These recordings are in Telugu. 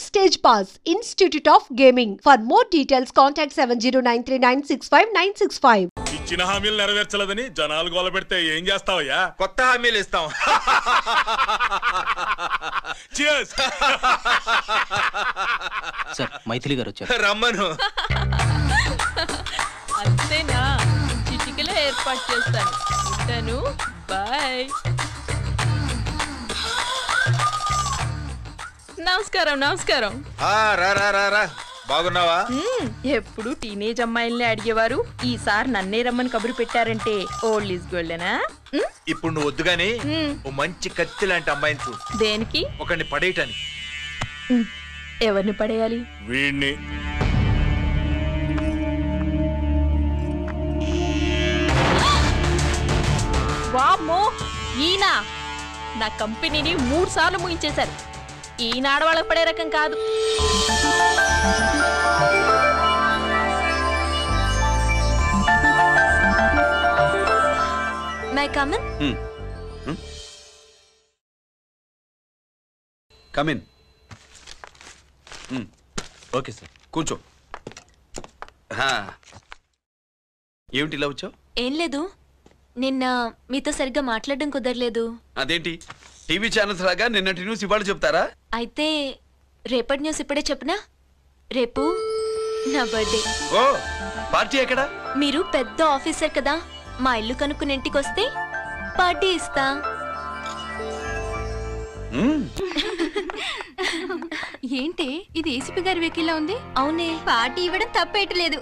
Backstage Pass, Institute of Gaming. For more details, contact 7093965965. ఇచ్చిన హామీలు నెరవేర్చలేదని జనాలు గోల పెడితే ఏం చేస్తావయ్యా? కొత్త హామీలు ఇస్తాం. సార్ మైథిలి గారు వచ్చారు. రమ్మను. అంతేనా? చిటికలో ఏర్పాటు చేస్తాను. ఉంటాను. బాయ్. నమస్కారం. నమస్కారం. రా బాగున్నావా? ఎప్పుడు టీనేజ్ అమ్మాయిల్ని అడిగేవారు, ఈసారి నన్నే రమ్మని కబురు పెట్టారంటే ఓల్డ్ ఈజ్ గోల్డెనా? ఇప్పుడు నువ్వు వద్దు గానీ ఓ మంచి కత్తి లాంటి అమ్మాయిని చూడు. దేనికి? ఒకరిని పడేయటానికి. ఎవరిని పడేయాలి? వీణ్ణి. వామ్మో, ఈయన నా కంపెనీని 3 సార్లు ముగించేశారు. ఈయన ఆడవాళ్ళకి పడే రకం కాదు. May I come in? Come in. Okay sir. కూర్చో. ఏమిటి ఇలా వచ్చావు? ఏం లేదు, నిన్న మీతో సరిగ్గా మాట్లాడడం కుదరలేదు. అదేంటి టీవీ ఛానల్స్ లాగా నిన్నటి న్యూస్ ఇవాళ చెప్తారా? అయితే రేపటి న్యూస్ ఇప్పుడే చెప్పనా? రేపు నా బర్త్డే. ఓ, పార్టీ ఎక్కడా? మీరు పెద్ద ఆఫీసర్ కదా, మా ఇల్లు కనుక్కుని ఇంటికి వస్తే పార్టీ ఇస్తా. ఏంటి ఇది ఏసీపీ గారి వెహికల్లా ఉంది? అవునే, పార్టీ ఇవ్వడం తప్పేయట్లేదు.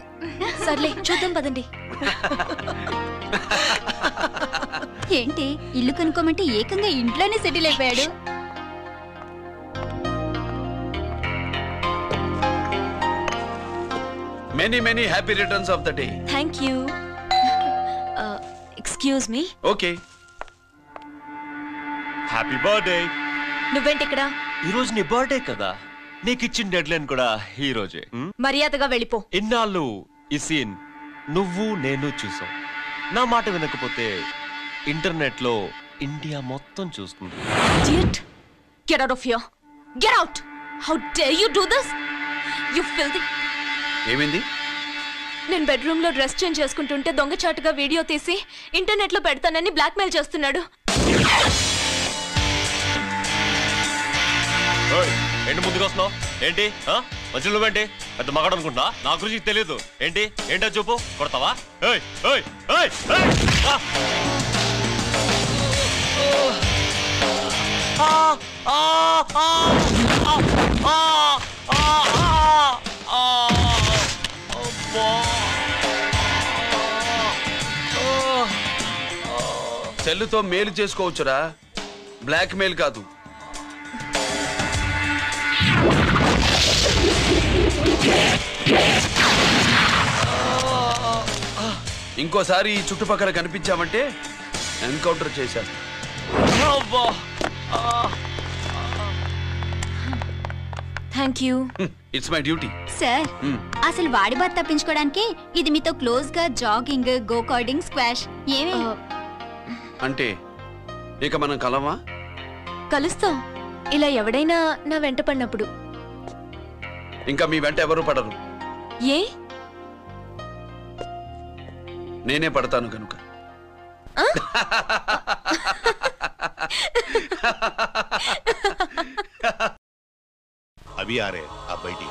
సర్లే చూద్దాం పదండి. ఏంటి ఇల్లు కొనుక్కోమంటే ఏకంగా ఇంట్లోనే సెటిల్ అయిపోయాడు. Many happy returns of the day. Thank you. Excuse me. Okay. Happy birthday. నువ్వేంటి ఇక్కడ? ఈ రోజు నీ బర్త్డే కదా, నీకు ఇచ్చిన డెడ్ లైన్ కూడా ఈ రోజే. మర్యాదగా వెళ్ళిపో. ఇన్నాళ్ళు ఈ సీన్ నువ్వు నేను చూసాం. నా మాట వినకపోతే ఇంటర్నెట్ లో ఇండియా మొత్తం చూస్తుంది. Idiot! Get out of here! Get out! How dare you do this? You filthy! ఏమైంది? నేను బెడ్రూమ్ లో డ్రెస్ చేంజ్ చేసుకుంటుంటే దొంగచాటుగా వీడియో తీసి ఇంటర్నెట్ లో పెడతానని బ్లాక్మెయిల్ చేస్తున్నాడు. ఏంటి ముందుకు వస్తున్నావు? ఏంటి మధ్యలో నువ్వేంటి పెద్ద మగాడు అనుకుంటా? నా గురించి తెలియదు ఏంటి? ఏంటో చూపు, కొడతావా? సెల్లుతో మేలు చేసుకోవచ్చురా, బ్లాక్ మెయిల్ కాదు. ఇంకోసారి ఈ చుట్టుపక్కల కనిపించామంటే ఎన్కౌంటర్ చేశాను. Thank you. It's my duty. Sir, అసలు వాడి బాధ తప్పించుకోవడానికి ఇది మీతో క్లోజ్ గా జాగింగ్, గో కార్డింగ్, స్క్వాష్ ఏమే అంటే ఇక మనం కలవా? కలుస్తాం, ఇలా ఎవడైనా నా వెంట పడినప్పుడు. ఇంకా మీ వెంట ఎవరు పడరు. ఏ? నేనే పడతాను కనుక. अभी आ रहे आप बैठिए.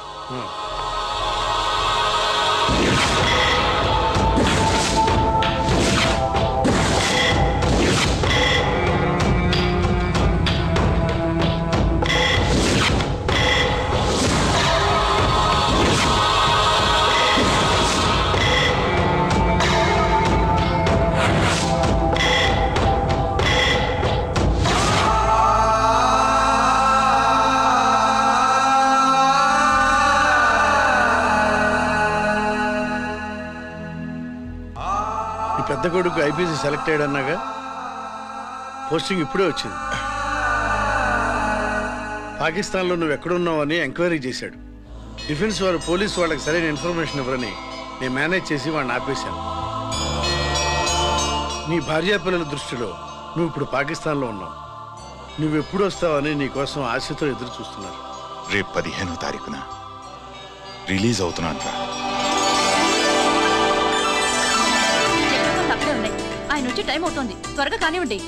పెద్ద కొడుకు ఐపీసీ సెలెక్ట్ అయ్యాడన్నాగా, పోస్టింగ్ ఇప్పుడే వచ్చింది. పాకిస్తాన్లో నువ్వు ఎక్కడున్నావు అని ఎంక్వైరీ చేశాడు. డిఫెన్స్ వారు పోలీసు వాళ్ళకి సరైన ఇన్ఫర్మేషన్ ఇవ్వరని నేను మేనేజ్ చేసి వాడిని ఆపేశాను. నీ భార్యాపిల్లల దృష్టిలో నువ్వు ఇప్పుడు పాకిస్తాన్లో ఉన్నావు. నువ్వెప్పుడు వస్తావని నీ కోసం ఆశతో ఎదురు చూస్తున్నారు. రేపు 15వ తారీఖున రిలీజ్ అవుతున్నాను రా. తప్పే ఉన్నాయి. ఆయన వచ్చి టైం అవుతుంది, త్వరగా కానివ్వండి.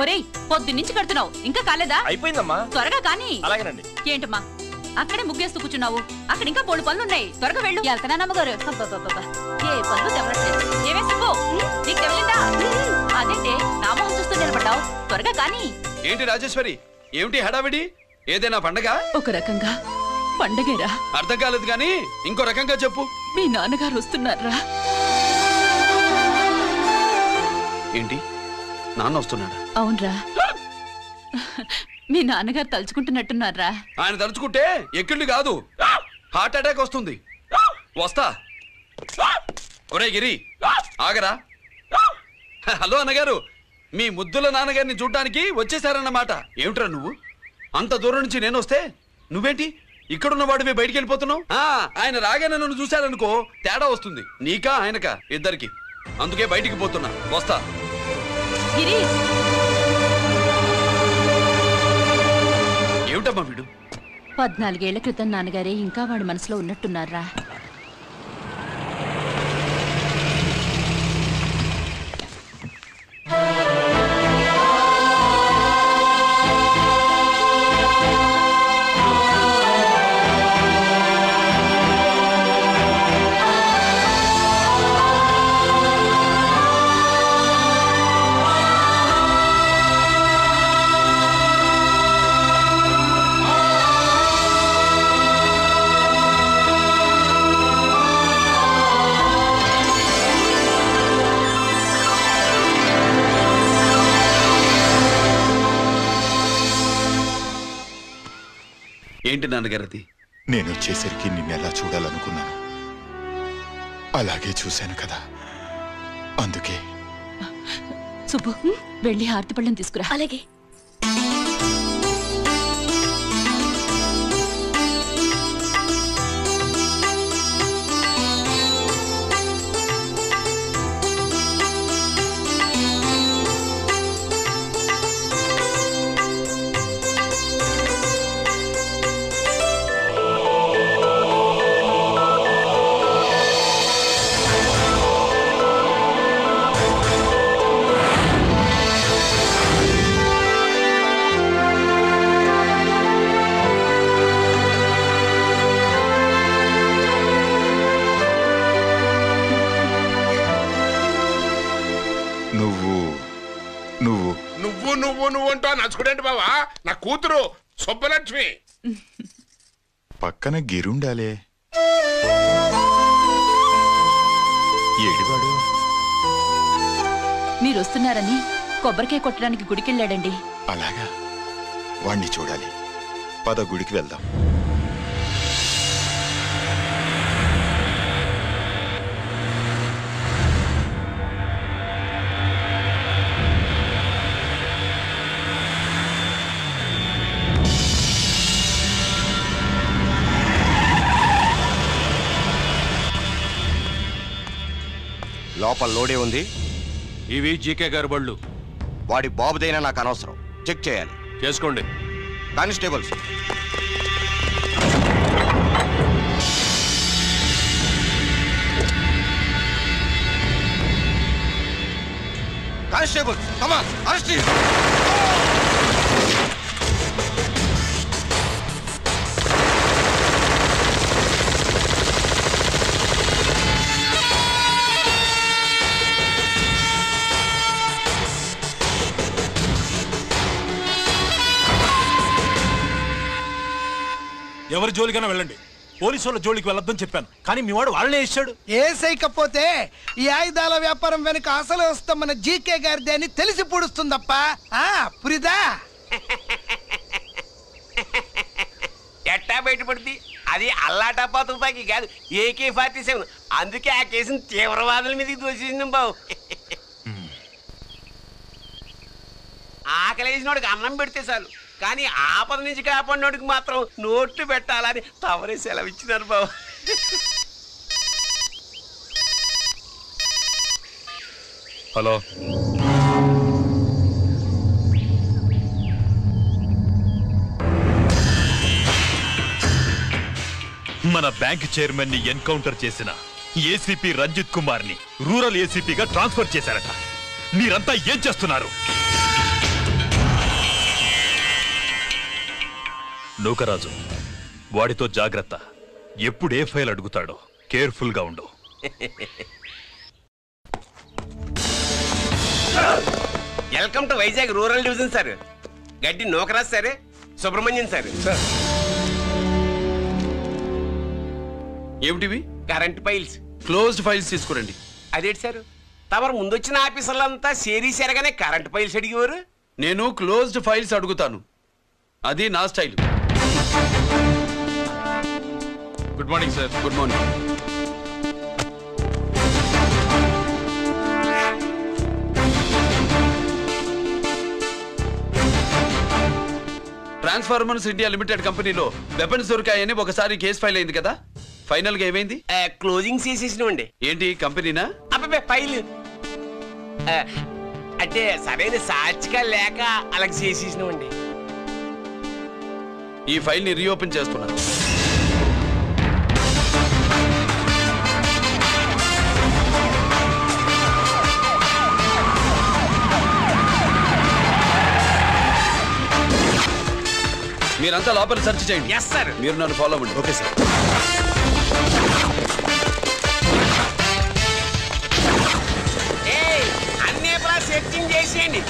ఒరేయ్, పొద్దున్నుంచి కడుతున్నావు, ఇంకా కాలేదా? అయిపోయిందమ్మా. త్వరగా కానీ. అలాగేనండి. ఏంటమ్మా అక్కడే ముగ్గేస్తూ కూర్చున్నావు? అక్కడ ఇంకా 3 పనులున్నాయి, త్వరగా వెళ్ళు. వెళ్తానా నమ్మగారు? ఏ పనులు తెవరట్లేదు. ఏమే సుబ్బు, నీకు తెవలిందా? అదేంటే నామం చూస్తూ నిలబడ్డావు, త్వరగా కానీ. ఏంటి రాజేశ్వరి, ఏమిటి హడావిడి? ఏదైనా పండగ? ఒక రకంగా పండగేరా. అర్థం కాలేదు గాని ఇంకో రకంగా చెప్పు. మీ నాన్నగారు వస్తున్నారా? ఏంటి, నాన్న వస్తున్నాడా? అవునరా, మీ నాన్నగారు తలుచుకుంటున్నట్టున్నారా? ఆయన తలుచుకుంటే ఎక్కిళ్ళు కాదు, హార్ట్ అటాక్ వస్తుంది. వస్తా. ఒరే గిరి, ఆగరా. హలో అన్నగారు, మీ ముద్దుల నాన్నగారిని చూడ్డానికి వచ్చేసారన్నమాట. ఏమిట్రా నువ్వు? అంత దూరం నుంచి నేను వస్తే నువ్వేంటి ఇక్కడున్న వాడివి బయటికి వెళ్ళిపోతున్నావు? ఆయన రాగానే నన్ను చూశారనుకో తేడా వస్తుంది, నీకా ఆయనకా ఇద్దరికి. అందుకే బయటికి పోతున్నా, వస్తా. ఏమిటమ్మా వీడు? 14 ఏళ్ల క్రితం నాన్నగారే ఇంకా వాడి మనసులో ఉన్నట్టున్నారా? ఏంటి నాన్నగారది? నేను వచ్చేసరికి నిన్నెలా చూడాలనుకున్నాను అలాగే చూశాను కదా, అందుకే. సుబ్బు, వెళ్ళి హారతి పళ్ళం తీసుకురా. అలాగే. నువ్వు అంటా నచ్చుకునేంటి బావా? నా కూతురు సుబ్బలక్ష్మి. పక్కన గిరుండాలే. ఏడివాడు? మీరు వస్తున్నారని కొబ్బరికాయ కొట్టడానికి గుడికెళ్ళాడండి. అలాగా, వాణ్ణి చూడాలి. పద గుడికి వెళ్దాం. లోపల లోడే ఉంది. ఇవి జీకే గారి బళ్ళు. వాడి బాబుదైనా నాకు అనవసరం, చెక్ చేయాలి. చేసుకోండి. Constables, constables, come on, arrest him. ఎవరి జోలికైనా వెళ్ళండి, పోలీసు వాళ్ళ జోలికి వెళ్ళొద్దని చెప్పాను, కానీ మీ వాడు వాళ్ళనే ఇచ్చాడు. ఏసైకపోతే ఈ ఆయుధాల వ్యాపారం వెనుక అసలు వస్తాం మన జీకే గారిదే అని తెలిసి పూడుస్తుందప్ప. పురిదా ఎట్టా బయటపడుతుంది? అది అల్లాటప్పా తుపాకి కాదు, AK-47. అందుకే ఆ కేసును తీవ్రవాదుల మీదకి దోషించాం బావు. ఆకలేసినోడికి అన్నం పెడితే చాలు, కానీ ఆపద నుంచి కాపాడినోడికి మాత్రం నోట్లు పెట్టాలని తవరే సెలవు ఇచ్చినారు బాబు. హలో, మన బ్యాంక్ చైర్మన్ ని ఎన్కౌంటర్ చేసిన ఏసీపీ రంజిత్ కుమార్ ని రూరల్ ఏసీపీగా ట్రాన్స్ఫర్ చేశారట. మీరంతా ఏం చేస్తున్నారు? నూకరాజు, వాడితో జాగ్రత్త. ఎప్పుడు ఏ ఫైల్ అడుగుతాడో కేర్ఫుల్ గా ఉండు. Welcome to Vizag rural division sir. Gaddi Nookaraju sir, Subrahmanyam sir. ఏమిటివి? Current files. క్లోజ్డ్ ఫైల్స్ తీసుకురండి. అదేంటి సార్, తమరు ముందొచ్చిన ఆఫీసర్లంతా సిరీస్ ఎరగానే కరెంట్ ఫైల్స్ అడిగేవారు. నేను క్లోజ్డ్ ఫైల్స్ అడుగుతాను, అది నా style. Good morning sir. Good morning. Transformers India Limited కంపెనీలో వెపన్స్ దొరికాయని ఒకసారి కేసు ఫైల్ అయింది కదా, ఫైనల్ గా ఏమైంది? క్లోజింగ్ చేసేసినవండి. ఏంటి కంపెనీనా? అబ్బాయి ఫైల్ అంటే సరైన సాక్షిగా లేక అలా చేసేసినవండి. ఈ ఫైల్ ని రీఓపెన్ చేస్తున్నా. మీరంతా లోపల సెర్చ్ చేయండి. Yes sir. మీరు నన్ను ఫాలో అవ్వండి. Okay sir. అన్నీ సెర్చింగ్ చేసేయండి.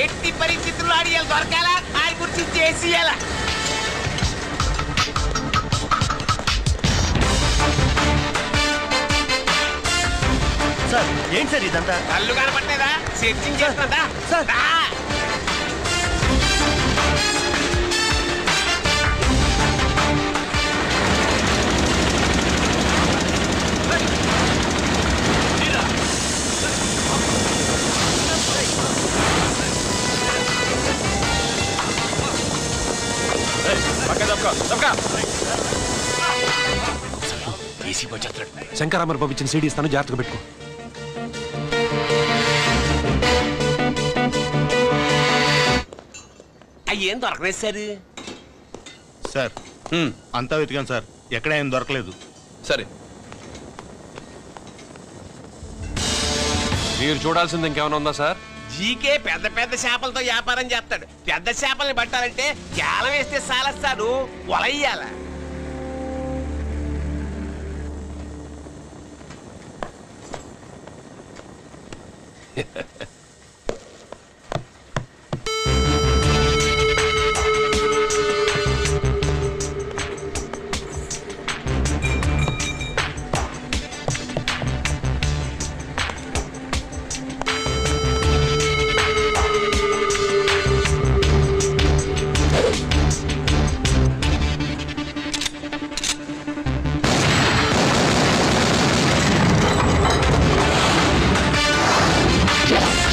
ఎట్టి పరిస్థితుల్లో ఆడియాలు దొరకాలా, ఆడి గురించి చేసేయాలా. సార్ ఏంటి సార్ ఇదంతా? కళ్ళు కనపట్టలేదా? సెర్చింగ్ చేస్తుందా సార్? శంకరామర్ పంపించిన సీడీ ఇస్తాను, జాగ్రత్తగా పెట్టుకో. అయ్యేం దొరకలేదు సార్. సార్ అంతా వెతికాను సార్, ఎక్కడ ఏం దొరకలేదు. సరే, మీరు చూడాల్సింది ఇంకేమైనా ఉందా సార్? జీకే పెద్ద పెద్ద చేపలతో వ్యాపారం చేస్తాడు. పెద్ద చేపల్ని పట్టాలంటే కేలం వేస్తే సాలస్తాడు, వలయ్యాల. Yes!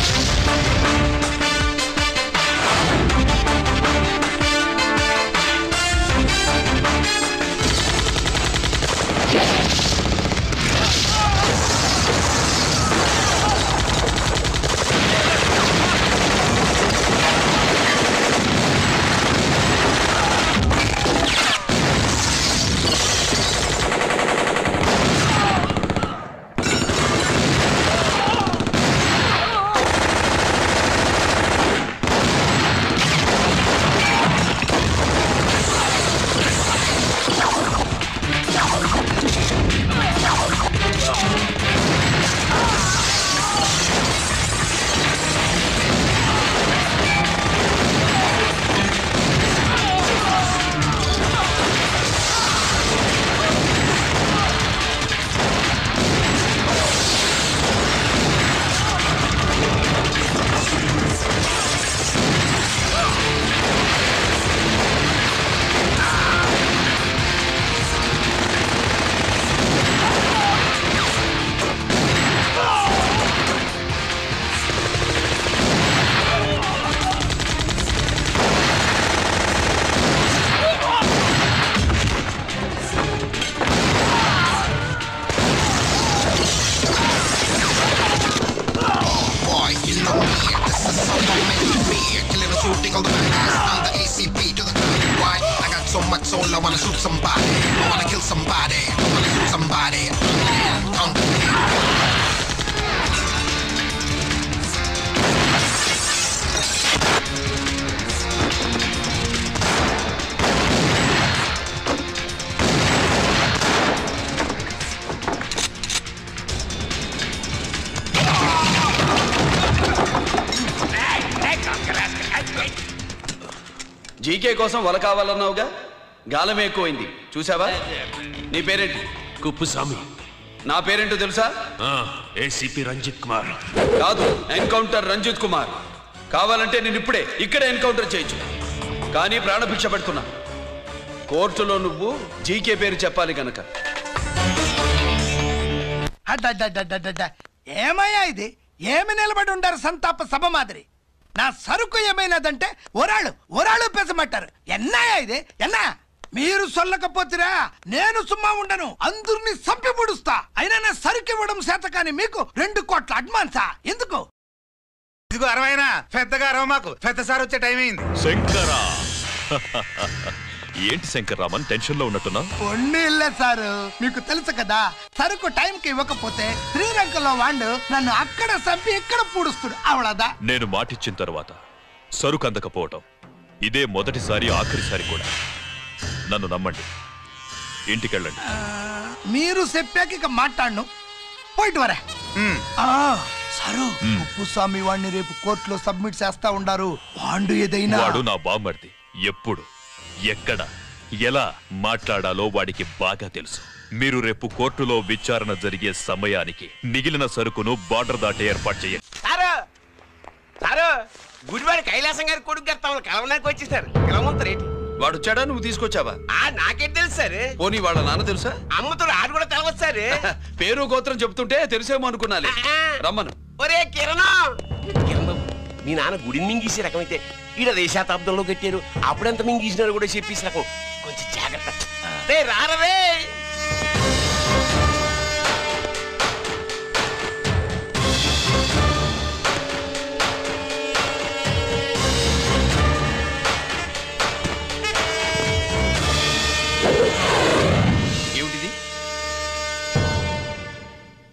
somebody, somebody. జీకే కోసం వల కావాలన్నావుగా, గాలమే ఎక్కువైంది చూసావా? నీ పేరేంటి? కుప్పుస్వామి. నా పేరేంటో తెలుసా? ఏసీపీ రంజిత్ కుమార్. కాదు, ఎన్కౌంటర్ రంజిత్ కుమార్. కావాలంటే నేను ఇప్పుడే ఇక్కడే ఎన్కౌంటర్ చేయొచ్చు, కానీ ప్రాణభిక్ష పెడుతున్నా. కోర్టులో నువ్వు జీకే పేరు చెప్పాలి కనుక. ఏమయ్యా ఇది? ఏమి నిలబడి ఉండారు సంతాప సభ మాదిరి? నా సరుకు ఏమైనదంటే ఒరాళ్ళు పెసమంటారు. ఎన్నాయా ఇది? ఎన్నా మీరు సొల్లకపోతురా నేను సుమ్మా ఉండను, అందరిని సంపి పొడుస్తా. అయినా నా సరుకు ఇవ్వడం చేత కానీ మీకు 2 కోట్ల అడ్వాన్సా? ఎందుకు? ఇదిగో అరవైనా పెద్దగా అరవ, మాకు పెద్ద సార్ వచ్చే టైం అయింది. శంకరా ఏంటి శంకర్రామన్ టెన్షన్ లో ఉన్నట్టున్నా? ఇల్లే సారు, మీకు తెలుసు కదా, సరుకు టైంకి ఇవ్వకపోతే శ్రీలంకలో వాడు నన్ను అక్కడ చంపి ఇక్కడ పూడుస్తుడు. అవడదా? నేను మాటిచ్చిన తర్వాత సరుకు అందకపోవటం ఇదే మొదటిసారి, ఆఖరిసారి కూడా. నన్ను నమ్మండి, ఇంటికెళ్ళండి. మీరు చెప్పాక ఇక మాట్లాడను, పోయిట్ వరే. సారు, కుప్పుస్వామి వాడిని రేపు కోర్టులో సబ్మిట్ చేస్తా ఉండారు. వాడు ఏదైనా వాడు నా బామ్మర్ది. ఎప్పుడు, ఎక్కడ, ఎలా మాట్లాడాలో వాడికి బాగా తెలుసు. మీరు రేపు కోర్టులో విచారణ జరిగే సమయానికి మిగిలిన సరుకును బార్డర్ దాటి ఏర్పాటు చేయండి. గుడివాడి కైలాసం గారి కొడుకు గారు తమను కలవడానికి వచ్చేసారు. పిలవమంటారేంటి? వాడు వచ్చాడా, నువ్వు తీసుకొచ్చావా? నాకేం తెలుసు సార్. పోనీ వాళ్ళ నాన్న తెలుసా? అమ్మతో ఆడు కూడా తెలవచ్చు సార్. పేరు గోత్రం చెప్తుంటే తెలిసేమో అనుకున్నాలే. రమ్మను. ఒరే కిరణ్ బాబు, మీ నాన్న గుడిని మింగేసే రకమైతే ఈడ శతాబ్దంలో కట్టారు. అప్పుడెంత మింగేసినారు కూడా చెప్పేసి రకం. కొంచెం జాగ్రత్త. రారవే. ఏమిటిది?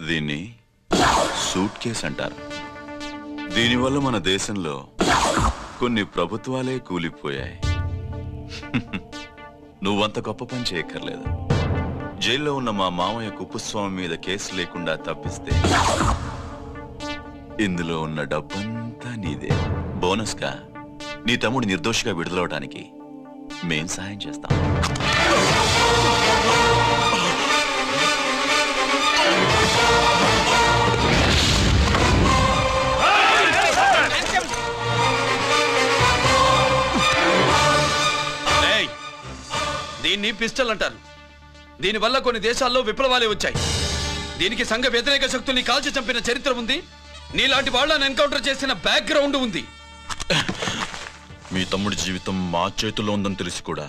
దీన్ని సూట్ కేస్ అంటారు. దీనివల్ల మన దేశంలో కొన్ని ప్రభుత్వాలే కూలిపోయాయి. నువ్వంత గొప్ప పని చేయక్కర్లేదు. జైల్లో ఉన్న మా మామయ్య కుప్పుస్వామి మీద కేసు లేకుండా తప్పిస్తే ఇందులో ఉన్న డబ్బంతా నీదే. బోనస్గా నీ తమ్ముడు నిర్దోషిగా విడుదలవడానికి మేం సాయం చేస్తాం. దీన్ని పిస్టల్ అంటారు. దీనివల్ల కొన్ని దేశాల్లో విప్లవాలే వచ్చాయి. దీనికి సంఘ వ్యతిరేక శక్తుల్ని కాల్చి చంపిన చరిత్ర ఉంది. నీలాంటి వాళ్ళని ఎన్కౌంటర్ చేసిన బ్యాక్గ్రౌండ్ ఉంది. మీ తమ్ముడి జీవితం మా చేతుల్లో ఉందని తెలిసి కూడా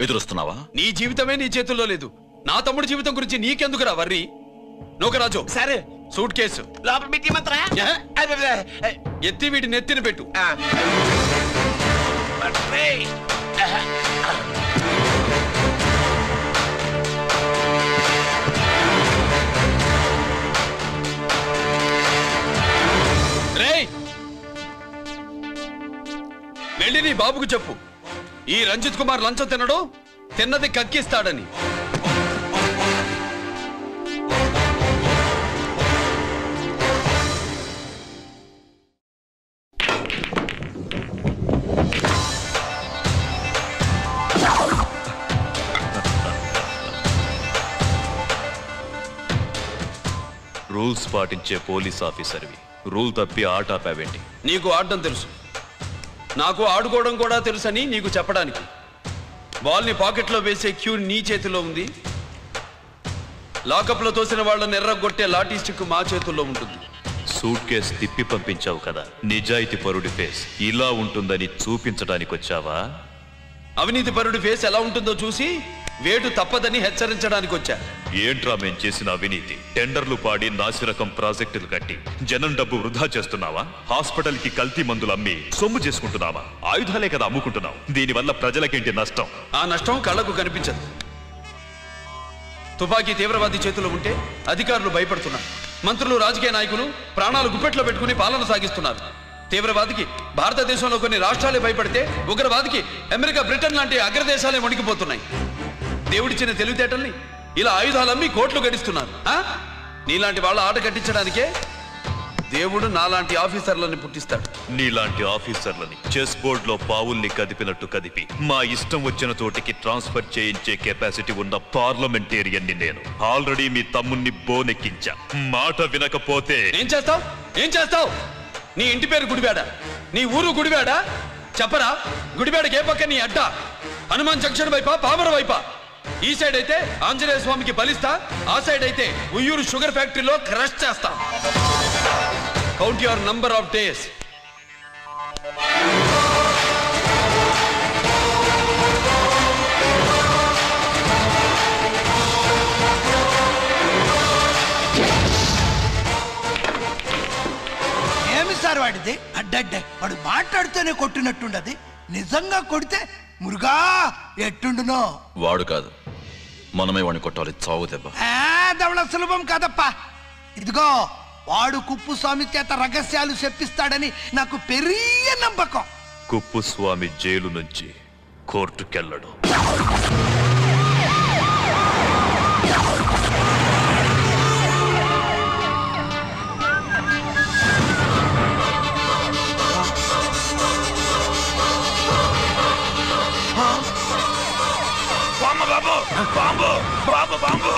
ఎదురొస్తున్నావా? నీ జీవితమే నీ చేతుల్లో లేదు. నా తమ్ముడి జీవితం గురించి నీకెందుకురా వర్రి? నోకరాజు, సరే సూట్ కేసు లోపల పెట్టి మంత్రా ఎత్తి వీటి నెత్తిన పెట్టు. వెళ్ళి నీ బాబుకు చెప్పు, ఈ రంజిత్ కుమార్ లంచం తినడు, తిన్నది కక్కిస్తాడని. రూల్స్ పాటించే పోలీస్ ఆఫీసర్వి రూల్ తప్పి ఆట ఆపావేంటి? నీకు ఆడడం తెలుసు, నాకు ఆడుకోవడం కూడా తెలుసని నీకు చెప్పడానికి. బాల్ని పాకెట్లో వేసే క్యూ నీ చేతిలో ఉంది. లాకప్లో తోసిన వాళ్ళని ఎర్రగొట్టే లాఠీ స్టిక్ మా చేతుల్లో ఉంటుంది. సూట్ కేసు తిప్పి పంపించావు కదా, నిజాయితీ పరుడి ఫేస్ ఇలా ఉంటుందని చూపించడానికి వచ్చావా? అవినీతి పరుడి ఫేస్ ఎలా ఉంటుందో చూసి వేటు తప్పదని హెచ్చరించడానికి వచ్చా. ఏంట్రా మేం చేసిన అవినీతి? టెండర్లు పాడి నాసిరకం ప్రాజెక్టులు కట్టి జనం డబ్బు వృధా చేస్తున్నావా? హాస్పిటల్ కి కల్తీ మందులు అమ్మి సొమ్ము చేసుకుంటున్నావా? ఆయుధాలే కదా అమ్ముకుంటున్నావు. దీనివల్ల ప్రజలకేంటి నష్టం? ఆ నష్టం కళ్ళకు కనిపించదు. తుపాకీ తీవ్రవాది చేతిలో ఉంటే అధికారులు భయపడుతున్నారు. మంత్రులు, రాజకీయ నాయకులు ప్రాణాలు గుప్పెట్లో పెట్టుకుని పాలన సాగిస్తున్నారు. తీవ్రవాదికి భారతదేశంలో కొన్ని రాష్ట్రాలే భయపడితే ఉగ్రవాదికి అమెరికా, బ్రిటన్ లాంటి అగ్రదేశాలే వణికిపోతున్నాయి. దేవుడిచ్చిన తెలివితేటల్ని ఇలా ఆయుధాలు అమ్మి కోట్లు గడిస్తున్నారు. నీలాంటి వాళ్ళ ఆట కట్టించడానికే దేవుడు నాలాంటి ఆఫీసర్లని పుట్టిస్తాడు. నీలాంటి ఆఫీసర్లని చెస్ బోర్డ్ లో పావుల్ని కదిపినట్టు కదిపి మా ఇష్టం వచ్చిన చోటికి ట్రాన్స్ఫర్ చేయించే కెపాసిటీ ఉన్న పార్లమెంటేరియన్ని నేను. ఆల్రెడీ మీ తమ్ముణ్ణి బోనెక్కించా. మాట వినకపోతే ఏం చేస్తావు? నీ ఇంటి పేరు గుడివాడ, నీ ఊరు గుడివాడ. చెప్పరా, గుడివాడకి ఏ పక్క నీ అడ్డ? హనుమాన్ జంక్షన్ వైపా, పామర వైపా? ఈ సైడ్ అయితే ఆంజనేయ స్వామికి బలిస్తా, ఆ సైడ్ అయితే ఉయ్యూరు షుగర్ ఫ్యాక్టరీలో క్రష్ చేస్తా. Count your number of days. ఏమి సార్ వాడిది? అడ్డడ్డే వాడు మాట్లాడుతూనే కొట్టినట్టుండది. నిజంగా కొడితే మురుగా ఎట్టుండునో. వాడు కాదు, మనమే వాడిని కొట్టాలి. చావు దెబ్బ. దవళ సులభం కాదప్పా. ఇదిగో వాడు కుప్పుస్వామి చేత రహస్యాలు చెప్పిస్తాడని నాకు పెరియ నమ్మకం. కుప్పుస్వామి జైలు నుంచి కోర్టుకెళ్ళడు. Bomb bomb bomb.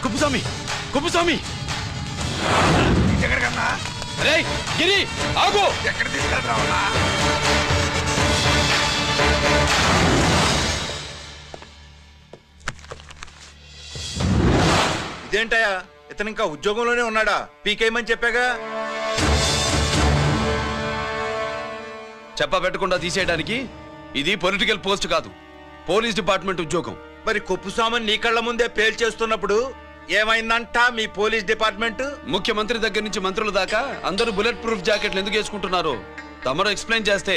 Kuppuswamy, Kuppuswamy. ఎక్కడికన్నా? రే గిరి, ఆగు. ఎక్కడ తీసుకెళ్తావా? ఇదేంటయా, ఇతను ఇంకా ఉద్యోగంలోనే ఉన్నాడా? పీకేయమని చెప్పాగా. చెప్ప పెట్టకుండా తీసేయడానికి ఇది పొలిటికల్ పోస్ట్ కాదు, పోలీస్ డిపార్ట్మెంట్ ఉద్యోగం. మరి కుప్పుస్వామిని నీ కళ్ళ ముందే పేల్చేస్తున్నప్పుడు ఏమైందంట మీ పోలీస్ డిపార్ట్మెంట్? ముఖ్యమంత్రి దగ్గర నుంచి మంత్రుల దాకా అందరూ బుల్లెట్ ప్రూఫ్ జాకెట్లు ఎందుకు వేసుకుంటున్నారు తమరు ఎక్స్ప్లెయిన్ చేస్తే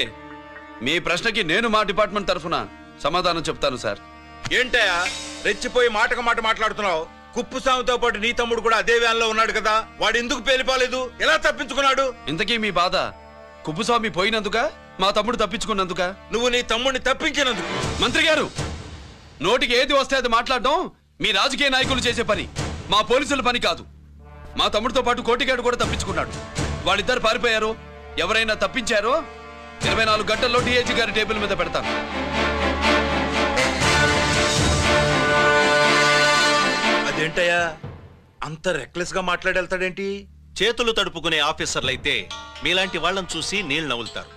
మీ ప్రశ్నకి నేను మా డిపార్ట్మెంట్ తరఫున సమాధానం చెప్తాను సార్. ఏంటయా రెచ్చిపోయి మాటకు మాట మాట్లాడుతున్నావు? కుప్పుస్వామితో పాటు నీ తమ్ముడు కూడా అదే వ్యాన్లో ఉన్నాడు కదా, వాడు ఎందుకు పేలిపోలేదు? ఎలా తప్పించుకున్నాడు? ఇంతకీ మీ బాధ కుప్పుస్వామి పోయినందుక, మా తమ్ముడు తప్పించుకున్నందుక? నువ్వు నీ తమ్ముడిని తప్పించినందుకు. మంత్రి గారు, నోటికి ఏది వస్తే అది మాట్లాడడం మీ రాజకీయ నాయకులు చేసే పని, మా పోలీసుల పని కాదు. మా తమ్ముడితో పాటు కోటిగాడు కూడా తప్పించుకున్నాడు. వాళ్ళిద్దరు పారిపోయారు. ఎవరైనా తప్పించారో 24 గంటల్లో డిఐజీ గారి టేబుల్ మీద పెడతాను. అదేంటయ్యా అంత రెక్లెస్ గా మాట్లాడేళ్తాడేంటి? చేతులు తడుపుకునే ఆఫీసర్లైతే మీలాంటి వాళ్ళని చూసి నీళ్లు నవ్వులుతారు.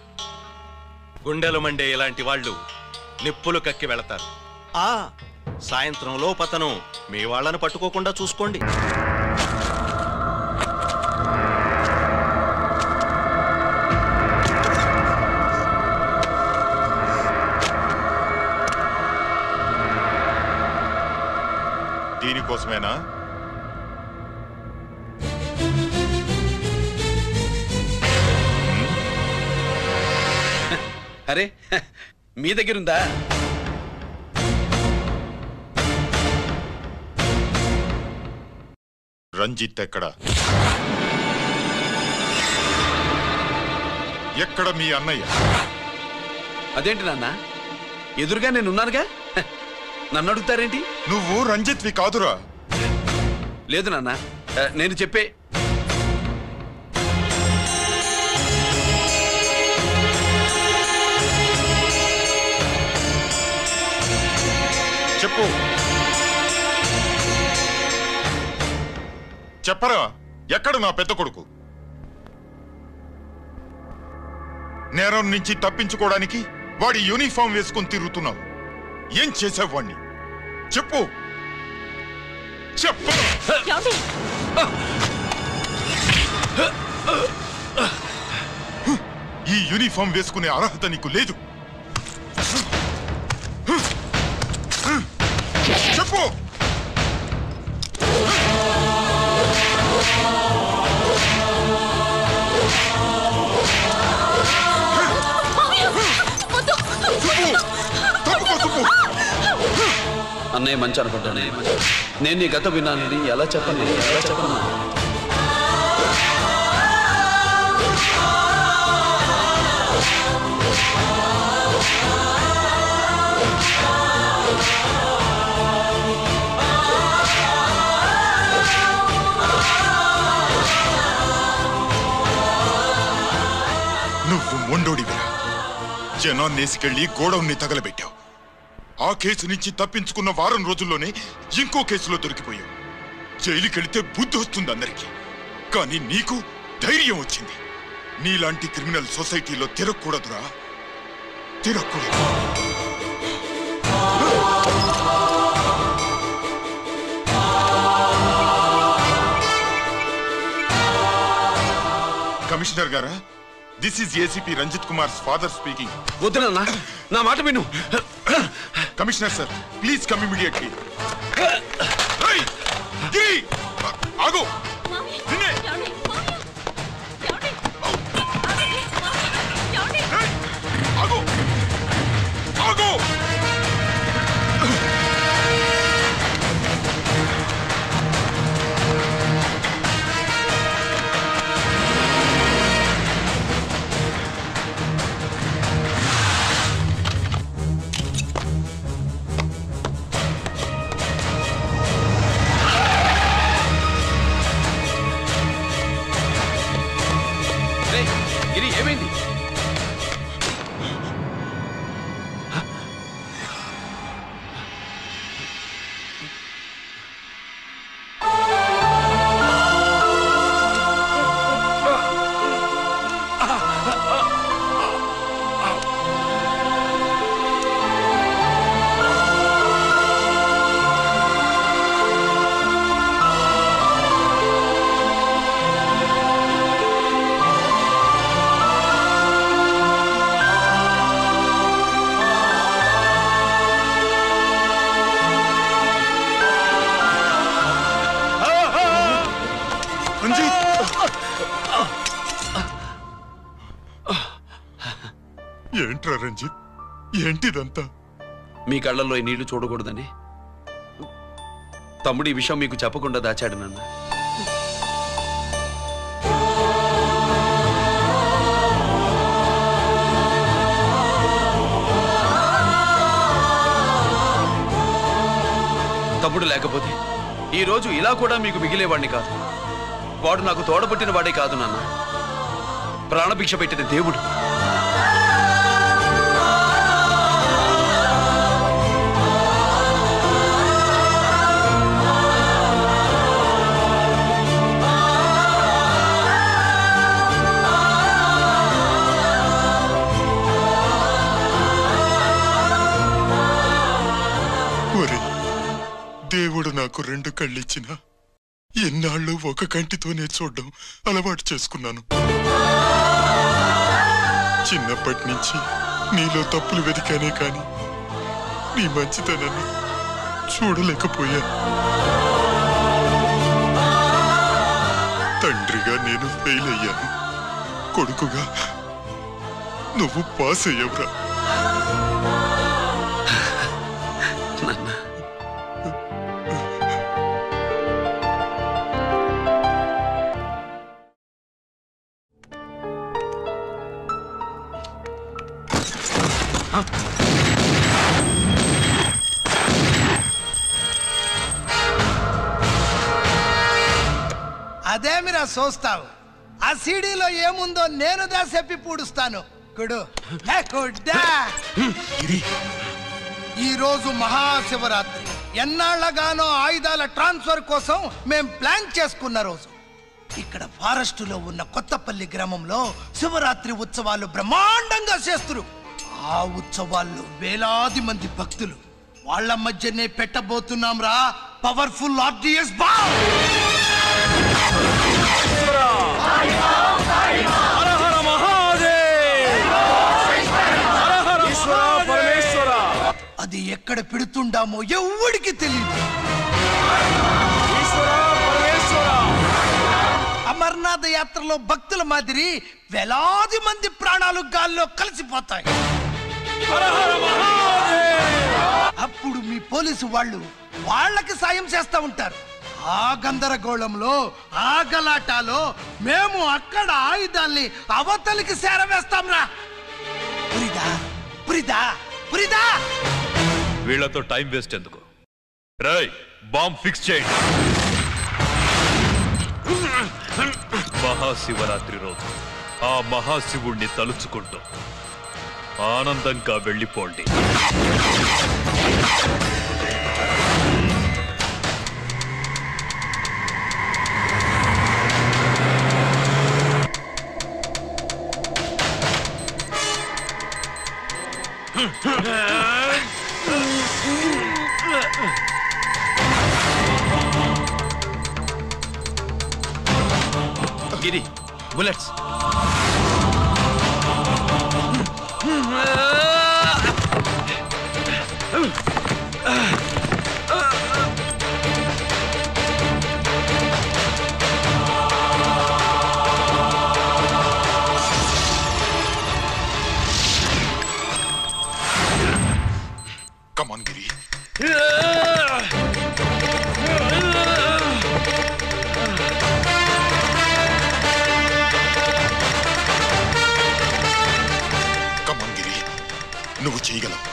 గుండెలు మండే ఇలాంటి వాళ్ళు నిప్పులు కక్కి వెళతారు. సాయంత్రంలో పతను మీ వాళ్ళను పట్టుకోకుండా చూసుకోండి. దీనికోసమేనా? అరే మీ దగ్గరుందా? రంజిత్ ఎక్కడ? ఎక్కడ మీ అన్నయ్య? అదేంటి నాన్న, ఎదురుగా నేనున్నానుగా, నన్ను అడుగుతారేంటి? నువ్వు రంజిత్వి కాదురా. లేదు నాన్న, నేను చెప్పే. చెప్పు, చెప్పరా, ఎక్కడ నా పెద్ద కొడుకు? నేరం నుంచి తప్పించుకోవడానికి వాడి యూనిఫామ్ వేసుకొని తిరుగుతున్నావు. ఏం చేసావు వాణ్ణి? చెప్పు, చెప్పు. ఈ యూనిఫామ్ వేసుకునే అర్హత నీకు లేదు. చెప్పు. అన్నయ్య మంచి అనుకుంటానే. నేను నీ గత విన్నానని ఎలా చెప్పను? నువ్వు మొండోడివిరా. జనాన్నేసుకెళ్లి గోడౌన్ని తగలబెట్టావు. ఆ కేసు నుంచి తప్పించుకున్న వారం రోజుల్లోనే ఇంకో కేసులో దొరికిపోయావు. జైలుకెళ్తే బుద్ధి వస్తుంది అందరికీ, కానీ నీకు ధైర్యం వచ్చింది. నీలాంటి క్రిమినల్ సొసైటీలో తిరగకూడదురా, తిరగకూడదు. కమిషనర్ గారా, this is ACP Ranjith Kumar father speaking. వద్దునన్నా, నా మాట విను. Commissioner sir, please come immediately. ఆగు. ఆగు. ఆగు. గిరి, ఏమైంది? ఏంట్రా రంజిత్, ఏంటిదంతా? మీ కళ్ళల్లో ఈ నీళ్లు చూడకూడదని తమ్ముడు ఈ విషయం మీకు చెప్పకుండా దాచాడు నాన్న. తమ్ముడు లేకపోతే ఈ రోజు ఇలా కూడా మీకు మిగిలేవాడిని కాదు. వాడు నాకు తోడబుట్టిన వాడే కాదు నాన్న, ప్రాణభిక్ష పెట్టిన దేవుడు. దేవుడు నాకు 2 కళ్ళిచ్చినా ఎన్నాళ్ళు ఒక కంటితోనే చూడడం అలవాటు చేసుకున్నాను. చిన్నప్పటి నుంచి నీలో తప్పులు వెతికానే కాని నీ మంచితనాన్ని చూడలేకపోయాను. తండ్రిగా నేను ఫెయిల్ అయ్యాను, కొడుకుగా నువ్వు పాస్ అయ్యావురా. అదేమిరా చూస్తావు? ఆ సీడీలో ఏముందో నేను దాసెప్పి పూడుస్తాను. కుడు ఈ రోజు మహాశివరాత్రి. ఎన్నాళ్లగానో ఆయుధాల ట్రాన్స్ఫర్ కోసం మేం ప్లాన్ చేసుకున్న రోజు. ఇక్కడ ఫారెస్టులో ఉన్న కొత్తపల్లి గ్రామంలో శివరాత్రి ఉత్సవాలు బ్రహ్మాండంగా చేస్తున్నారు. ఆ ఉత్సవాల్లో వేలాది మంది భక్తులు. వాళ్ళ మధ్యనే పెట్టబోతున్నాం రా పవర్ఫుల్ ఆర్డిఎస్ బాంబ్. హర హర మహాదేవ్. ఎక్కడ పెడుతుండామో ఎవడికి తెలియదు. అమర్నాథ్ యాత్రలో భక్తుల మాదిరి వేలాది మంది ప్రాణాలు గాల్లో కలిసిపోతాయి. అప్పుడు మీ పోలీసు వాళ్ళు వాళ్ళకి సాయం చేస్తా ఉంటారు. ఆ గందరగోళంలో ఆ గలాటాలో మేము అక్కడ ఆయుధాల్ని అవతలికి చేరవేస్తాం రా. పురిదా పురిదా పురిదా. వీళ్లతో టైం వేస్ట్ ఎందుకు? రై బాంబ్ ఫిక్స్ చేయండి. మహాశివరాత్రి రోజు ఆ మహాశివుణ్ణి తలుచుకుంటూ ఆనందంగా వెళ్ళిపోండి. గిరి బుల్లెట్స్. Come on, Giri. నువ్వు చేయగలవు.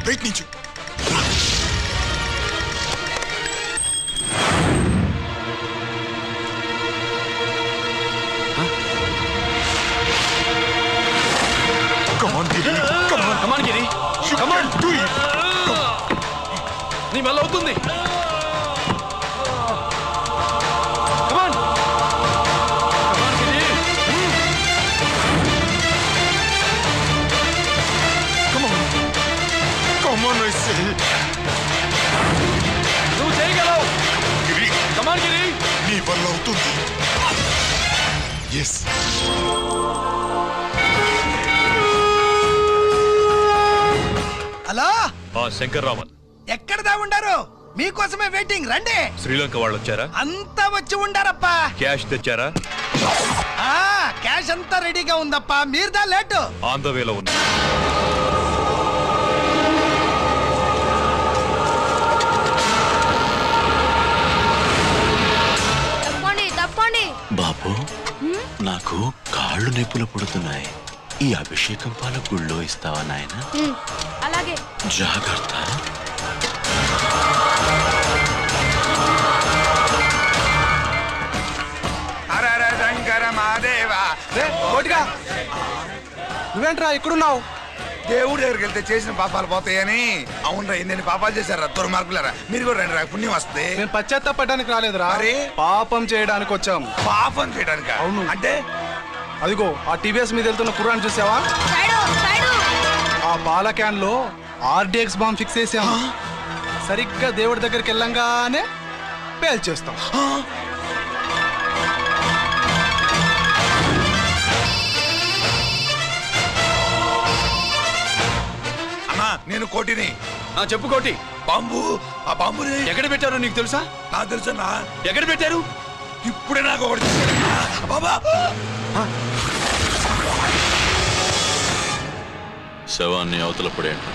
ప్రయత్నించు. నీ వల్ల అవుతుంది. నువ్వు చేయగలవు. కమాన్ గిరి. నీ వల్ల అవుతుంది. ఎస్. హలో శంకర్ రామన్, ఎక్కడ దా ఉండారు? మీకోసమే వెయిటింగ్. రండి. శ్రీలంక వాళ్ళు వచ్చారా? అంతా వచ్చి ఉండారప్పా. క్యాష్ తెచ్చారా? క్యాష్ అంతా రెడీగా ఉందప్పా. మీరుదా లేటు. ఆన్ ద వేలో ఉన్నా. బాబు, నాకు కాళ్ళు నొప్పులు పుడుతున్నాయి. ఈ అభిషేకం పాల గుళ్ళో ఇస్తావా నాయన? అలాగే. జాగ్రత్త. నువ్వేంట్రా ఇక్కడున్నావు? దేవుడి దగ్గరికి వెళ్తే చేసిన పాపాలు పోతాయని. అవునరా, ఎన్ని పాపాలు చేశారా దుర్మార్గులారా. మీరు కూడా రండి రా, పుణ్యం వస్తుంది. నేను పశ్చాత్తాపడడానికి రాలేదురా, పాపం చేయడానికి వచ్చాం. పాపం చేయడానికి? అవును. అంటే అదిగో ఆ టీవీఎస్ మీద వెళ్తున్న కుర్రాన్ని చూసావా? ఆ పాల క్యాన్ లో RDX బాంబ్ ఫిక్స్ చేసాం. సరిగ్గా దేవుడి దగ్గరికి వెళ్ళంగానే పేల్చేస్తాం. నేను కోటిని. చెప్పు కోటి. బాంబు, ఆ బాంబుని ఎక్కడ పెట్టారో నీకు తెలుసా? నాకు తెలుసన్నా. ఎక్కడ పెట్టారు? ఇప్పుడే నాకు ఒకటి బాబా. శవాన్ని అవతల పడేయండి.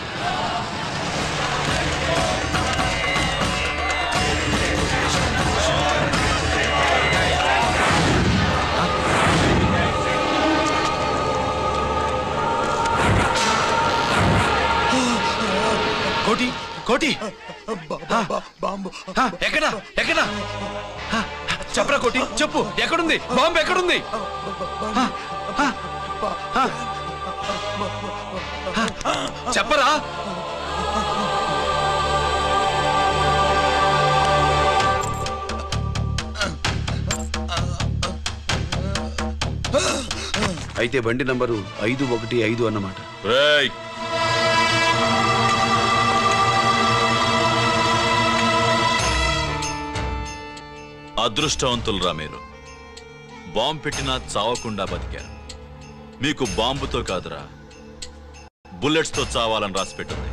కోటి కోటి. బాంబు ఎక్కడ ఎక్కడ చెప్పరా కోటి, చెప్పు. ఎక్కడుంది బాంబు? ఎక్కడుంది? చెప్పరా. అయితే బండి నంబరు 515 అన్నమాట. అదృష్టవంతులరా మీరు. బాంబు పెట్టినా చావకుండా బతికారు. మీకు బాంబుతో కాదురా, బుల్లెట్స్ తో చావాలని రాసి పెట్టింది.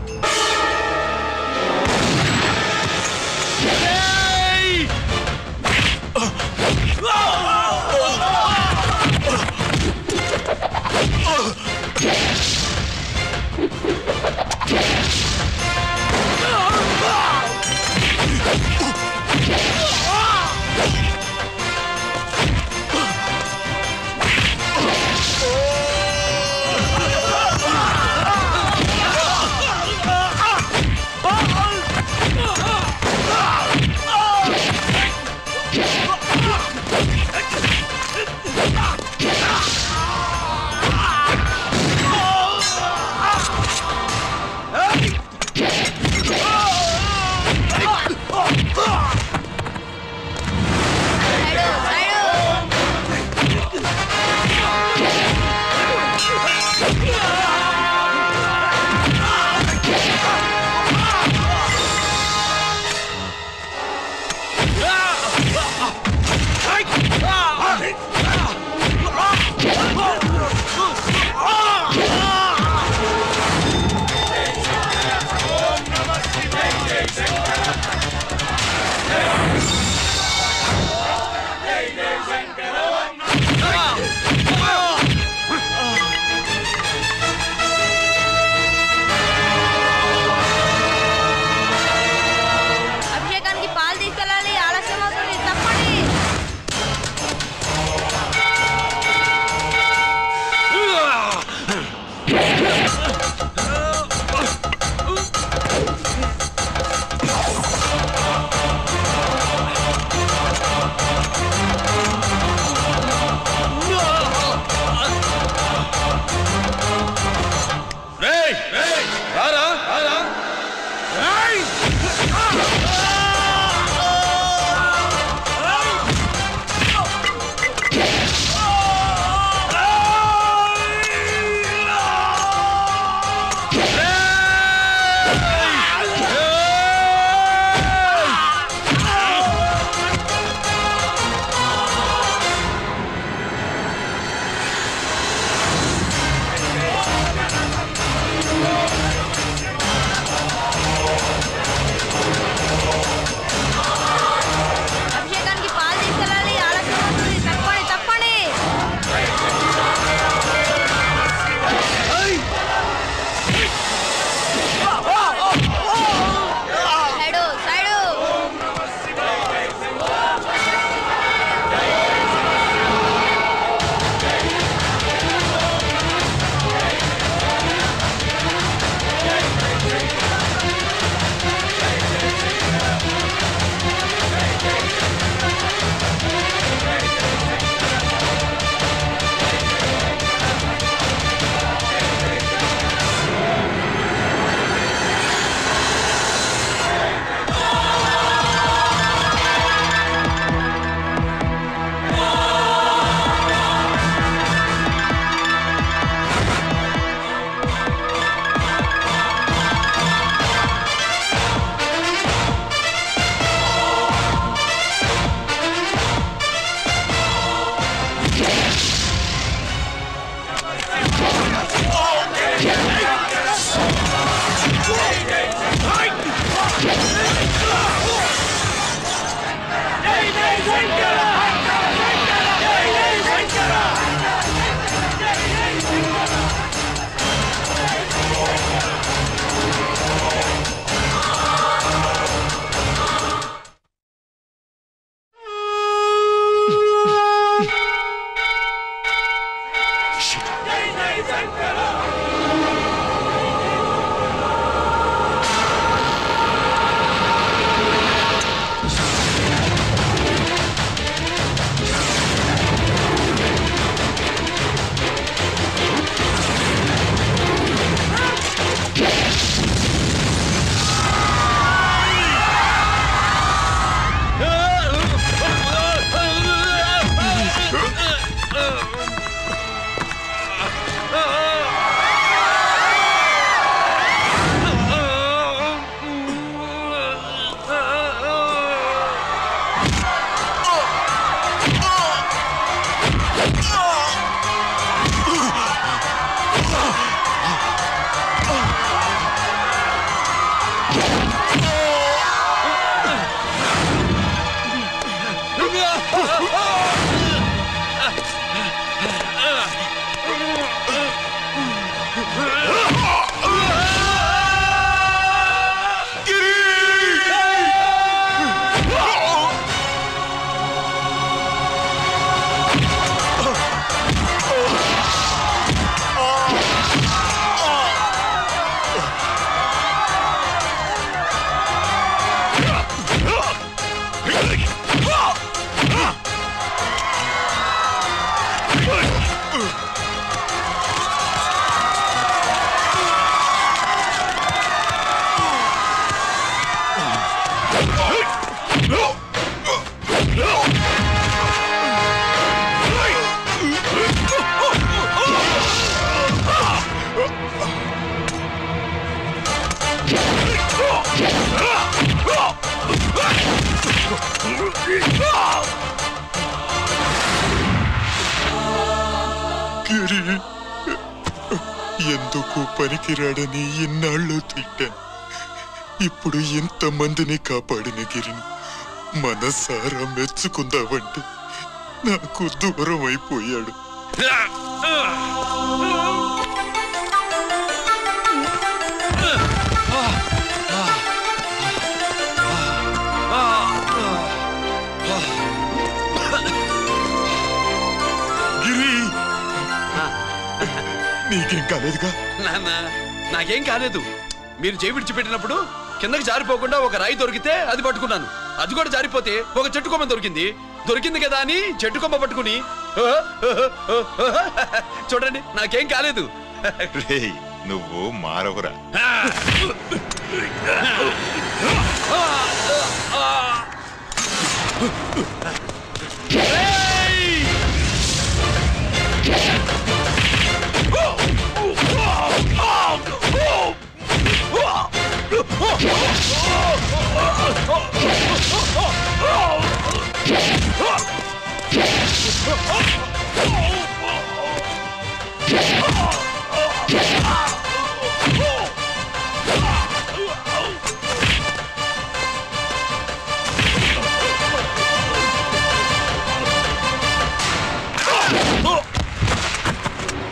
గిరి ఎందుకు పనికిరాడని ఎన్నాళ్ళు తిట్టాను. ఇప్పుడు ఎంతమందిని కాపాడిన గిరిని మనసారా మెచ్చుకుందామంటే నాకు దూరం అయిపోయాడు. గిరి నీకేం కాలేదుగా? నాన్న నాకేం కాలేదు. మీరు చేయి విడిచిపెట్టినప్పుడు కిందకి జారిపోకుండా ఒక రాయి దొరికితే అది పట్టుకున్నాను. అది కూడా జారిపోతే ఒక చెట్టు కొమ్మ దొరికింది కదా అని చెట్టు కొమ్మ పట్టుకుని చూడండి నాకేం కాలేదు. నువ్వు మారవురా.